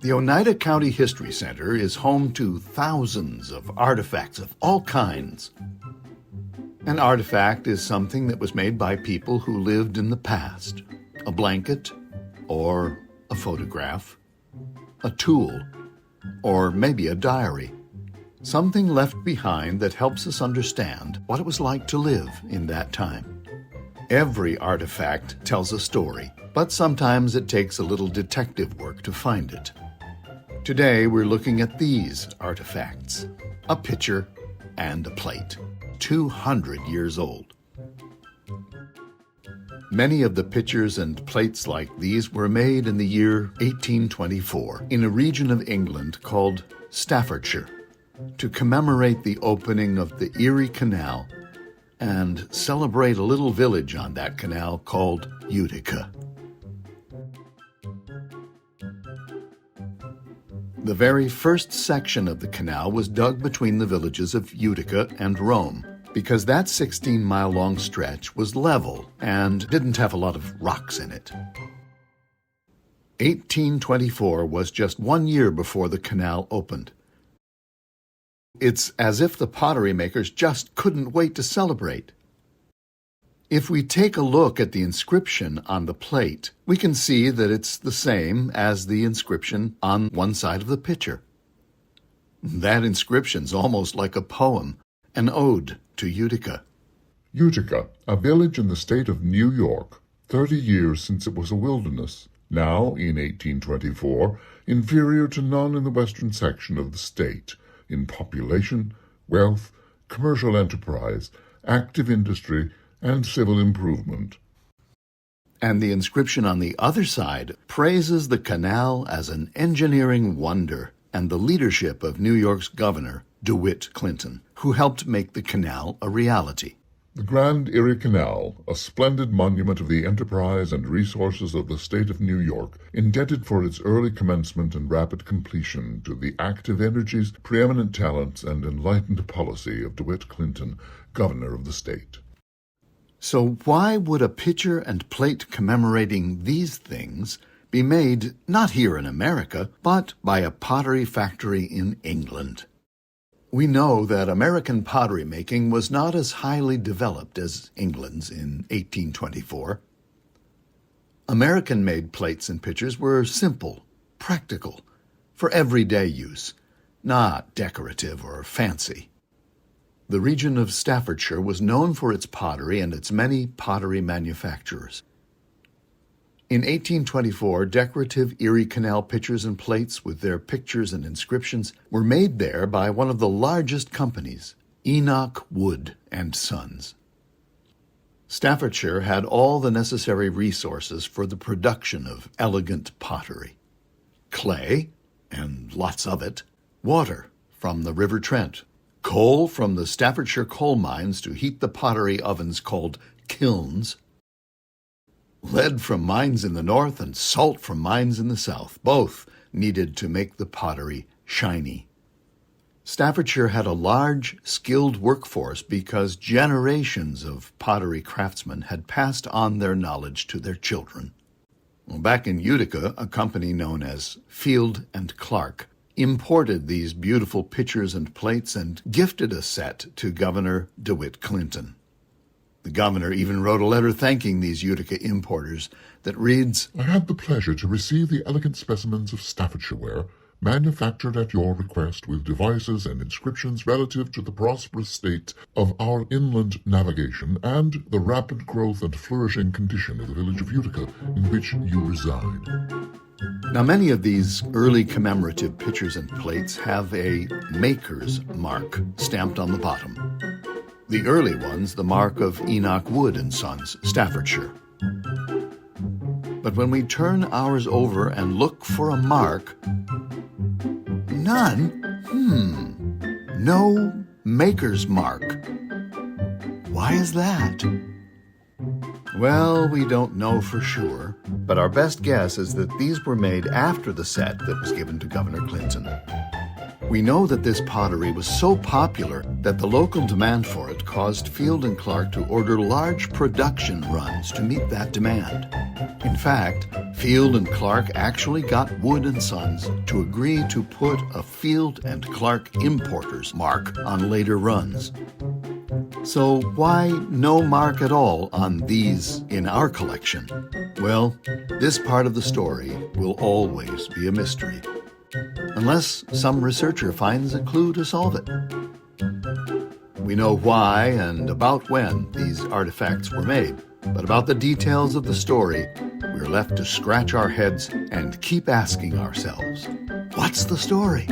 The Oneida County History Center is home to thousands of artifacts of all kinds. An artifact is something that was made by people who lived in the past. A blanket, or a photograph, a tool, or maybe a diary. Something left behind that helps us understand what it was like to live in that time. Every artifact tells a story, but sometimes it takes a little detective work to find it. Today we're looking at these artifacts, a pitcher and a plate, 200 years old. Many of the pitchers and plates like these were made in the year 1824 in a region of England called Staffordshire to commemorate the opening of the Erie Canal and celebrate a little village on that canal called Utica. The very first section of the canal was dug between the villages of Utica and Rome, because that 16-mile-long stretch was level and didn't have a lot of rocks in it. 1824 was just 1 year before the canal opened. It's as if the pottery makers just couldn't wait to celebrate. If we take a look at the inscription on the plate, we can see that it's the same as the inscription on one side of the pitcher. That inscription's almost like a poem, an ode to Utica. Utica, a village in the state of New York, 30 years since it was a wilderness, now, in 1824, inferior to none in the western section of the state, in population, wealth, commercial enterprise, active industry, and civil improvement. And the inscription on the other side praises the canal as an engineering wonder and the leadership of New York's governor, DeWitt Clinton, who helped make the canal a reality. The Grand Erie Canal, a splendid monument of the enterprise and resources of the state of New York, indebted for its early commencement and rapid completion to the active energies, preeminent talents, and enlightened policy of DeWitt Clinton, governor of the state. So why would a pitcher and plate commemorating these things be made not here in America, but by a pottery factory in England? We know that American pottery making was not as highly developed as England's in 1824. American-made plates and pitchers were simple, practical, for everyday use, not decorative or fancy. The region of Staffordshire was known for its pottery and its many pottery manufacturers. In 1824, decorative Erie Canal pitchers and plates with their pictures and inscriptions were made there by one of the largest companies, Enoch Wood and Sons. Staffordshire had all the necessary resources for the production of elegant pottery. Clay, and lots of it, water from the River Trent, coal from the Staffordshire coal mines to heat the pottery ovens called kilns, lead from mines in the north and salt from mines in the south, both needed to make the pottery shiny. Staffordshire had a large, skilled workforce because generations of pottery craftsmen had passed on their knowledge to their children. Back in Utica, a company known as Field and Clark imported these beautiful pitchers and plates and gifted a set to Governor DeWitt Clinton. The governor even wrote a letter thanking these Utica importers that reads, "I had the pleasure to receive the elegant specimens of Staffordshire ware, manufactured at your request with devices and inscriptions relative to the prosperous state of our inland navigation and the rapid growth and flourishing condition of the village of Utica in which you reside." Now, many of these early commemorative pitchers and plates have a maker's mark stamped on the bottom. The early ones, the mark of Enoch Wood and Sons, Staffordshire. But when we turn ours over and look for a mark, none. No maker's mark. Why is that? Well, we don't know for sure, but our best guess is that these were made after the set that was given to Governor Clinton. We know that this pottery was so popular that the local demand for it caused Field and Clark to order large production runs to meet that demand. In fact, Field and Clark actually got Wood and Sons to agree to put a Field and Clark importer's mark on later runs. So why no mark at all on these in our collection? Well, this part of the story will always be a mystery, unless some researcher finds a clue to solve it. We know why and about when these artifacts were made, but about the details of the story, we're left to scratch our heads and keep asking ourselves, what's the story?